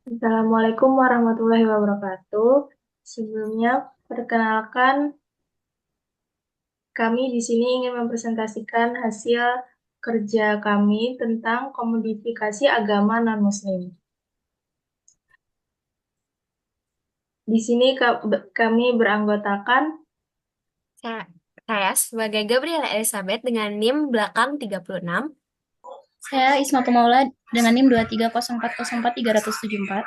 Assalamualaikum warahmatullahi wabarakatuh. Sebelumnya, perkenalkan kami di sini ingin mempresentasikan hasil kerja kami tentang komodifikasi agama non-Muslim. Di sini kami beranggotakan Saya, saya sebagai Gabriela Elizabeth dengan NIM belakang 36. Saya Ismatul Maula dengan NIM 230404374.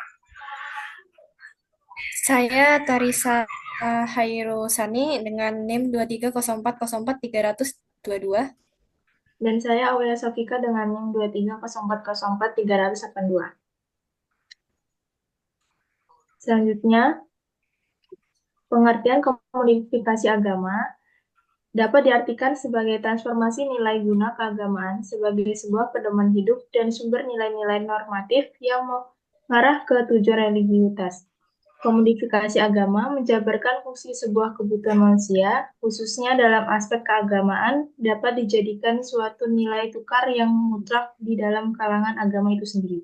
Saya Tarisa Hairosani dengan NIM 230404322. dan saya Aulia Sofika dengan NIM 230404382. Selanjutnya, pengertian komodifikasi agama dapat diartikan sebagai transformasi nilai guna keagamaan sebagai sebuah pedoman hidup dan sumber nilai-nilai normatif yang mengarah ke tujuan religiusitas. Komodifikasi agama menjabarkan fungsi sebuah kebutuhan manusia, khususnya dalam aspek keagamaan, dapat dijadikan suatu nilai tukar yang mutlak di dalam kalangan agama itu sendiri.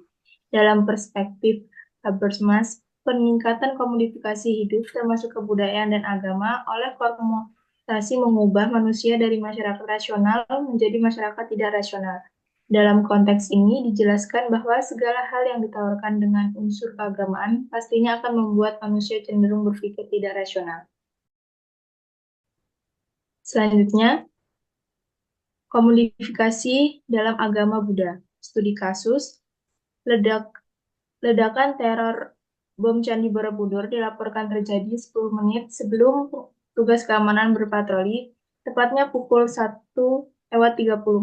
Dalam perspektif Habermas, peningkatan komodifikasi hidup termasuk kebudayaan dan agama oleh formasi mengubah manusia dari masyarakat rasional menjadi masyarakat tidak rasional. Dalam konteks ini dijelaskan bahwa segala hal yang ditawarkan dengan unsur keagamaan pastinya akan membuat manusia cenderung berpikir tidak rasional. Selanjutnya, komodifikasi dalam agama Buddha. Studi kasus, ledakan teror bom Candi Borobudur dilaporkan terjadi 10 menit sebelum tugas keamanan berpatroli, tepatnya pukul 1:30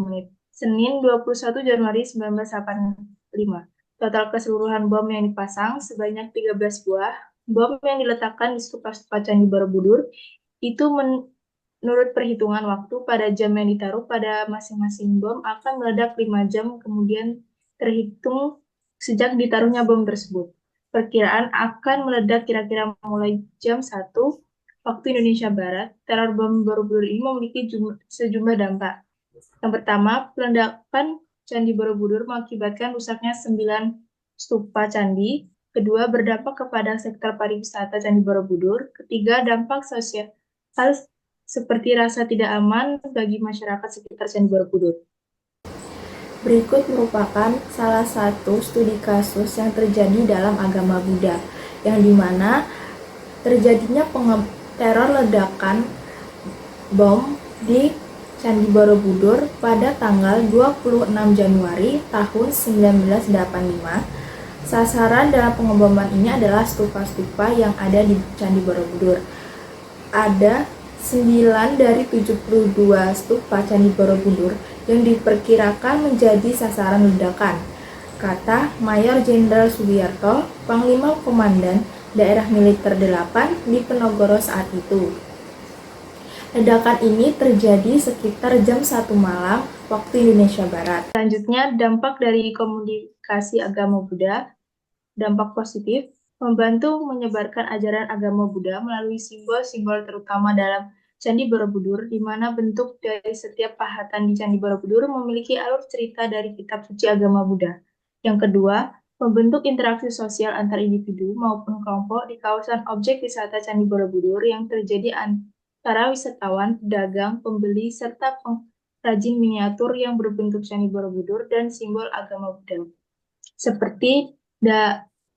menit. Senin 21 Januari 1985. Total keseluruhan bom yang dipasang sebanyak 13 buah. Bom yang diletakkan di stupa-stupa Candi Borobudur itu menurut perhitungan waktu pada jam yang ditaruh pada masing-masing bom akan meledak 5 jam kemudian terhitung sejak ditaruhnya bom tersebut. Perkiraan akan meledak kira-kira mulai jam 1 waktu Indonesia Barat. Teror bom Borobudur ini memiliki sejumlah dampak. Yang pertama, peledakan Candi Borobudur mengakibatkan rusaknya 9 stupa candi. Kedua, berdampak kepada sektor pariwisata Candi Borobudur. Ketiga, dampak sosial seperti rasa tidak aman bagi masyarakat sekitar Candi Borobudur. Berikut merupakan salah satu studi kasus yang terjadi dalam agama Buddha, yang dimana terjadinya teror ledakan bom di Candi Borobudur pada tanggal 26 Januari tahun 1985. Sasaran dalam pengeboman ini adalah stupa-stupa yang ada di Candi Borobudur. Ada 9 dari 72 stupa Candi Borobudur yang diperkirakan menjadi sasaran ledakan, kata Mayor Jenderal Sugiarto, Panglima Komandan Daerah Militer 8 di Penogoro saat itu. Ledakan ini terjadi sekitar jam 1 malam waktu Indonesia Barat. Selanjutnya, dampak dari komunikasi agama Buddha. Dampak positif, membantu menyebarkan ajaran agama Buddha melalui simbol-simbol terutama dalam Candi Borobudur, di mana bentuk dari setiap pahatan di Candi Borobudur memiliki alur cerita dari kitab suci agama Buddha. Yang kedua, membentuk interaksi sosial antar individu maupun kelompok di kawasan objek wisata Candi Borobudur yang terjadi antara wisatawan, pedagang, pembeli, serta pengrajin miniatur yang berbentuk Candi Borobudur dan simbol agama Buddha. Seperti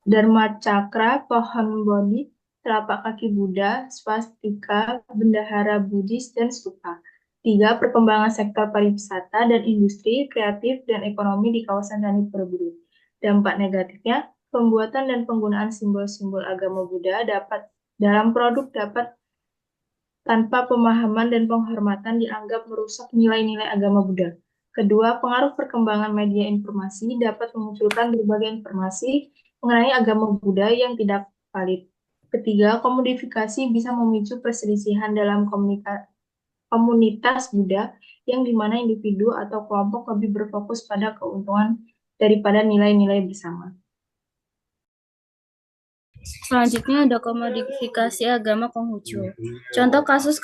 Dharma Cakra, pohon Bodhi, telapak kaki Buddha, swastika, bendahara Buddhis, dan stupa. 3. Perkembangan sektor pariwisata dan industri, kreatif, dan ekonomi di kawasan Candi Borobudur. Dampak negatifnya, pembuatan dan penggunaan simbol-simbol agama Buddha dalam produk dapat tanpa pemahaman dan penghormatan dianggap merusak nilai-nilai agama Buddha. Kedua, pengaruh perkembangan media informasi dapat memunculkan berbagai informasi mengenai agama Buddha yang tidak valid. Ketiga, komodifikasi bisa memicu perselisihan dalam komunitas Buddha yang dimana individu atau kelompok lebih berfokus pada keuntungan daripada nilai-nilai bersama. Selanjutnya ada komodifikasi agama Konghucu. Contoh kasus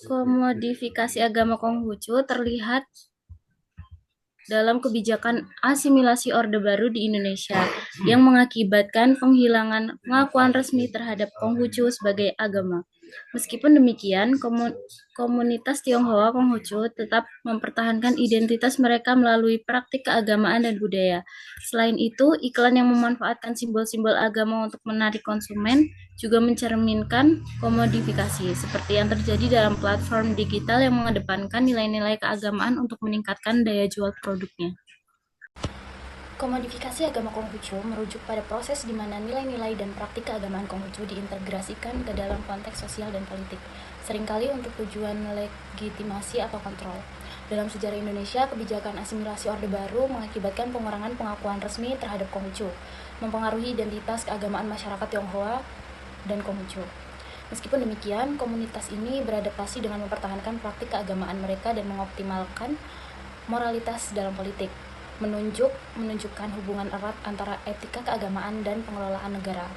komodifikasi agama Konghucu terlihat dalam kebijakan asimilasi Orde Baru di Indonesia yang mengakibatkan penghilangan pengakuan resmi terhadap Konghucu sebagai agama. Meskipun demikian, komunitas Tionghoa Konghucu tetap mempertahankan identitas mereka melalui praktik keagamaan dan budaya. Selain itu, iklan yang memanfaatkan simbol-simbol agama untuk menarik konsumen juga mencerminkan komodifikasi, seperti yang terjadi dalam platform digital yang mengedepankan nilai-nilai keagamaan untuk meningkatkan daya jual produknya. Komodifikasi agama Konghucu merujuk pada proses di mana nilai-nilai dan praktik keagamaan Konghucu diintegrasikan ke dalam konteks sosial dan politik, seringkali untuk tujuan legitimasi atau kontrol. Dalam sejarah Indonesia, kebijakan asimilasi Orde Baru mengakibatkan pengurangan pengakuan resmi terhadap Konghucu, mempengaruhi identitas keagamaan masyarakat Tionghoa dan Konghucu. Meskipun demikian, komunitas ini beradaptasi dengan mempertahankan praktik keagamaan mereka dan mengoptimalkan moralitas dalam politik, menunjukkan hubungan erat antara etika keagamaan dan pengelolaan negara.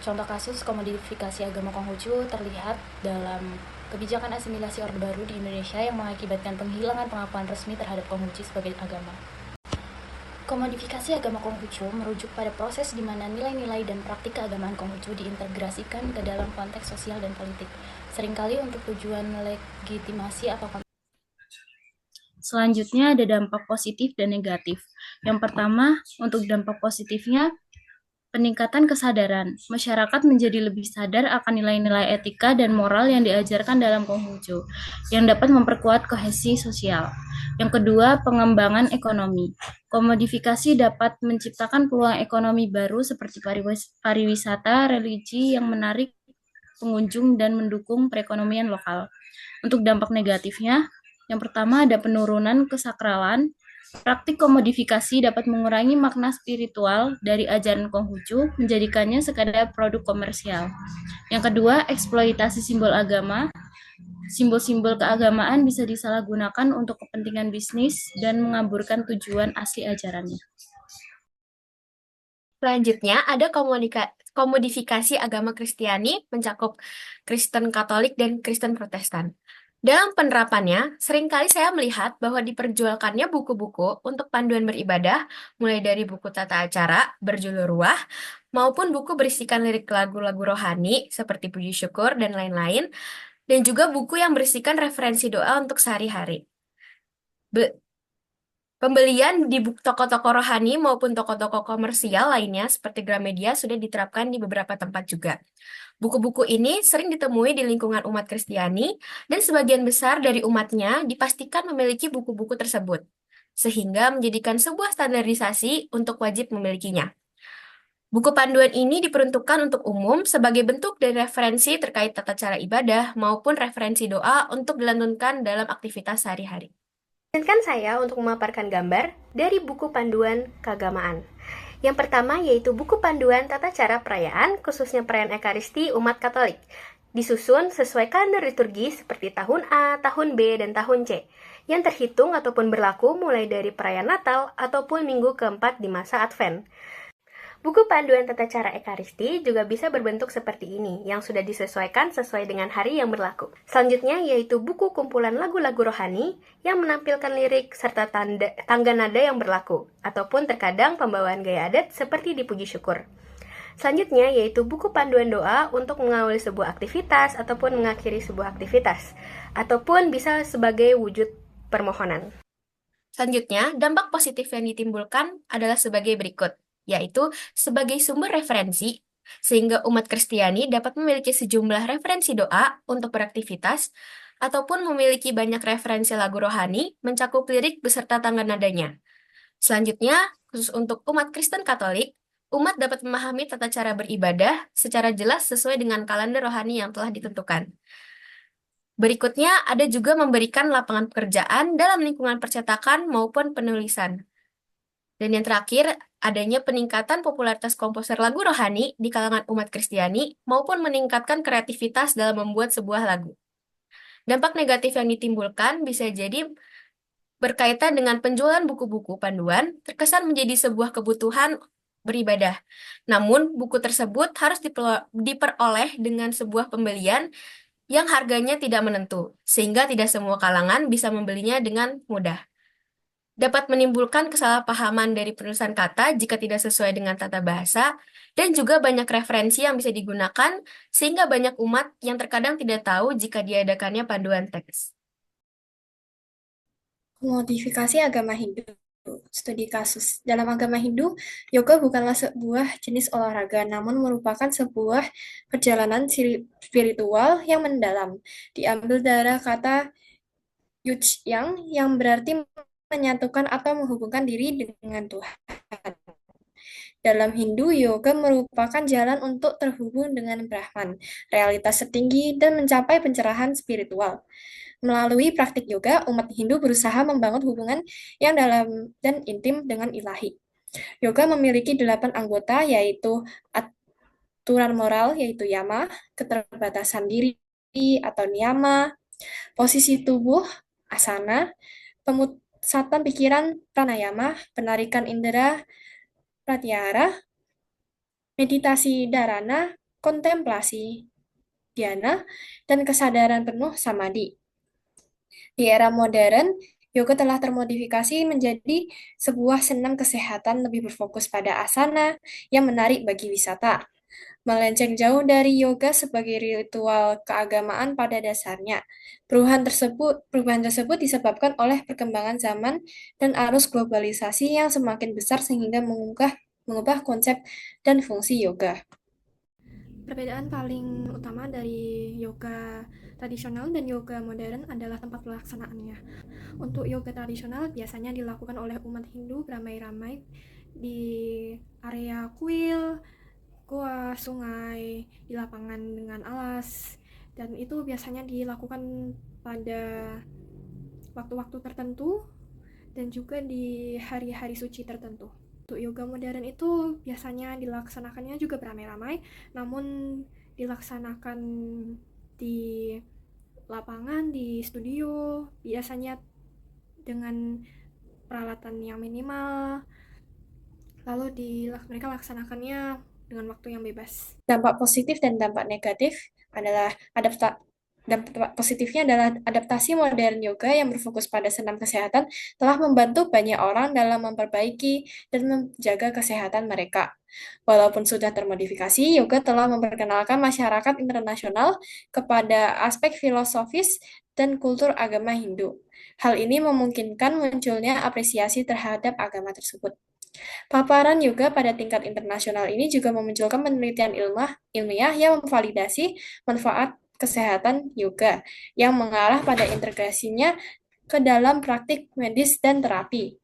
Contoh kasus komodifikasi agama Konghucu terlihat dalam kebijakan asimilasi Orde Baru di Indonesia yang mengakibatkan penghilangan pengakuan resmi terhadap Konghucu sebagai agama. Komodifikasi agama Konghucu merujuk pada proses di mana nilai-nilai dan praktik keagamaan Konghucu diintegrasikan ke dalam konteks sosial dan politik, seringkali untuk tujuan legitimasi atau kontrol. Selanjutnya ada dampak positif dan negatif. Yang pertama, untuk dampak positifnya, peningkatan kesadaran. Masyarakat menjadi lebih sadar akan nilai-nilai etika dan moral yang diajarkan dalam Konghucu, yang dapat memperkuat kohesi sosial. Yang kedua, pengembangan ekonomi. Komodifikasi dapat menciptakan peluang ekonomi baru seperti pariwisata, religi yang menarik pengunjung dan mendukung perekonomian lokal. Untuk dampak negatifnya, yang pertama ada penurunan kesakralan. Praktik komodifikasi dapat mengurangi makna spiritual dari ajaran Konghucu, menjadikannya sekadar produk komersial. Yang kedua, eksploitasi simbol agama. Simbol-simbol keagamaan bisa disalahgunakan untuk kepentingan bisnis dan mengaburkan tujuan asli ajarannya. Selanjutnya ada komodifikasi agama Kristiani mencakup Kristen Katolik dan Kristen Protestan. Dalam penerapannya, seringkali saya melihat bahwa diperjualkannya buku-buku untuk panduan beribadah, mulai dari buku tata acara, berjudul ruah, maupun buku berisikan lirik lagu-lagu rohani seperti puji syukur dan lain-lain, dan juga buku yang berisikan referensi doa untuk sehari-hari. Pembelian di toko-toko rohani maupun toko-toko komersial lainnya seperti Gramedia sudah diterapkan di beberapa tempat juga. Buku-buku ini sering ditemui di lingkungan umat Kristiani dan sebagian besar dari umatnya dipastikan memiliki buku-buku tersebut, sehingga menjadikan sebuah standarisasi untuk wajib memilikinya. Buku panduan ini diperuntukkan untuk umum sebagai bentuk dan referensi terkait tata cara ibadah maupun referensi doa untuk dilantunkan dalam aktivitas sehari-hari. Izinkan saya untuk memaparkan gambar dari buku panduan keagamaan. Yang pertama yaitu buku panduan tata cara perayaan, khususnya perayaan Ekaristi umat Katolik. Disusun sesuai kalender liturgi seperti tahun A, tahun B, dan tahun C, yang terhitung ataupun berlaku mulai dari perayaan Natal ataupun minggu keempat di masa Advent. Buku panduan tata cara Ekaristi juga bisa berbentuk seperti ini, yang sudah disesuaikan sesuai dengan hari yang berlaku. Selanjutnya yaitu buku kumpulan lagu-lagu rohani yang menampilkan lirik serta tangga nada yang berlaku, ataupun terkadang pembawaan gaya adat seperti di puji syukur. Selanjutnya yaitu buku panduan doa untuk mengawali sebuah aktivitas ataupun mengakhiri sebuah aktivitas, ataupun bisa sebagai wujud permohonan. Selanjutnya, dampak positif yang ditimbulkan adalah sebagai berikut, yaitu sebagai sumber referensi, sehingga umat Kristiani dapat memiliki sejumlah referensi doa untuk beraktivitas, ataupun memiliki banyak referensi lagu rohani mencakup lirik beserta tangga nadanya. Selanjutnya, khusus untuk umat Kristen Katolik, umat dapat memahami tata cara beribadah secara jelas sesuai dengan kalender rohani yang telah ditentukan. Berikutnya, ada juga memberikan lapangan pekerjaan dalam lingkungan percetakan maupun penulisan. Dan yang terakhir, adanya peningkatan popularitas komposer lagu rohani di kalangan umat Kristiani maupun meningkatkan kreativitas dalam membuat sebuah lagu. Dampak negatif yang ditimbulkan bisa jadi berkaitan dengan penjualan buku-buku panduan terkesan menjadi sebuah kebutuhan beribadah. Namun, buku tersebut harus diperoleh dengan sebuah pembelian yang harganya tidak menentu, sehingga tidak semua kalangan bisa membelinya dengan mudah. dapat menimbulkan kesalahpahaman dari penulisan kata jika tidak sesuai dengan tata bahasa, dan juga banyak referensi yang bisa digunakan, sehingga banyak umat yang terkadang tidak tahu jika diadakannya panduan teks. Modifikasi agama Hindu. Studi kasus. Dalam agama Hindu, yoga bukanlah sebuah jenis olahraga, namun merupakan sebuah perjalanan spiritual yang mendalam. Diambil dari kata yuj yang berarti menyatukan atau menghubungkan diri dengan Tuhan. Dalam Hindu, yoga merupakan jalan untuk terhubung dengan Brahman, realitas tertinggi, dan mencapai pencerahan spiritual. Melalui praktik yoga, umat Hindu berusaha membangun hubungan yang dalam dan intim dengan ilahi. Yoga memiliki 8 anggota, yaitu aturan moral, yaitu yama, keterbatasan diri atau niyama, posisi tubuh, asana, pemusatan pikiran, pranayama, penarikan indera, pratyahara, meditasi dharana, kontemplasi, dhyana, dan kesadaran penuh samadhi. Di era modern, yoga telah termodifikasi menjadi sebuah senam kesehatan lebih berfokus pada asana yang menarik bagi wisata. Melenceng jauh dari yoga sebagai ritual keagamaan pada dasarnya. Perubahan tersebut disebabkan oleh perkembangan zaman dan arus globalisasi yang semakin besar sehingga mengubah konsep dan fungsi yoga. Perbedaan paling utama dari yoga tradisional dan yoga modern adalah tempat pelaksanaannya. Untuk yoga tradisional biasanya dilakukan oleh umat Hindu beramai-ramai di area kuil, goa, sungai, di lapangan dengan alas, dan itu biasanya dilakukan pada waktu-waktu tertentu dan juga di hari-hari suci tertentu. Untuk yoga modern itu biasanya dilaksanakannya juga beramai-ramai, namun dilaksanakan di lapangan, di studio, biasanya dengan peralatan yang minimal, lalu mereka laksanakannya dengan waktu yang bebas. Dampak positif dan dampak negatif adalah dampak positifnya adalah adaptasi modern yoga yang berfokus pada senam kesehatan telah membantu banyak orang dalam memperbaiki dan menjaga kesehatan mereka. Walaupun sudah termodifikasi, yoga telah memperkenalkan masyarakat internasional kepada aspek filosofis dan kultur agama Hindu. Hal ini memungkinkan munculnya apresiasi terhadap agama tersebut. Paparan yoga pada tingkat internasional ini juga memunculkan penelitian ilmiah yang memvalidasi manfaat kesehatan yoga yang mengarah pada integrasinya ke dalam praktik medis dan terapi.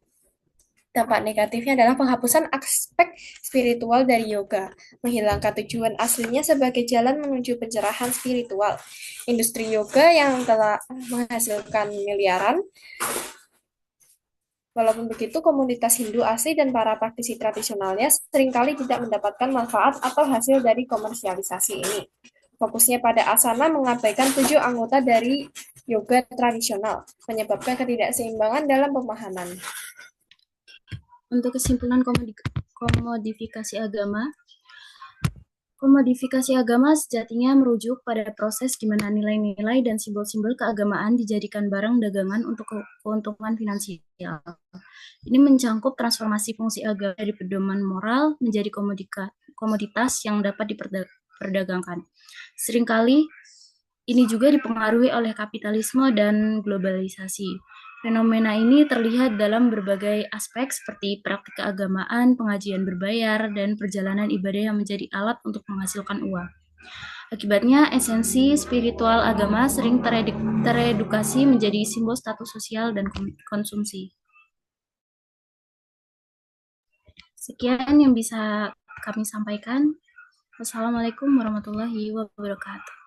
Dampak negatifnya adalah penghapusan aspek spiritual dari yoga, menghilangkan tujuan aslinya sebagai jalan menuju pencerahan spiritual. Industri yoga yang telah menghasilkan miliaran. Walaupun begitu, komunitas Hindu asli dan para praktisi tradisionalnya seringkali tidak mendapatkan manfaat atau hasil dari komersialisasi ini. Fokusnya pada asana mengabaikan 7 anggota dari yoga tradisional, menyebabkan ketidakseimbangan dalam pemahaman. Untuk kesimpulan komodifikasi agama sejatinya merujuk pada proses di mana nilai-nilai dan simbol-simbol keagamaan dijadikan barang dagangan untuk keuntungan finansial. Ini mencangkup transformasi fungsi agama dari pedoman moral menjadi komoditas yang dapat diperdagangkan. Seringkali ini juga dipengaruhi oleh kapitalisme dan globalisasi. Fenomena ini terlihat dalam berbagai aspek seperti praktik keagamaan, pengajian berbayar, dan perjalanan ibadah yang menjadi alat untuk menghasilkan uang. Akibatnya, esensi spiritual agama sering teredukasi menjadi simbol status sosial dan konsumsi. Sekian yang bisa kami sampaikan. Wassalamualaikum warahmatullahi wabarakatuh.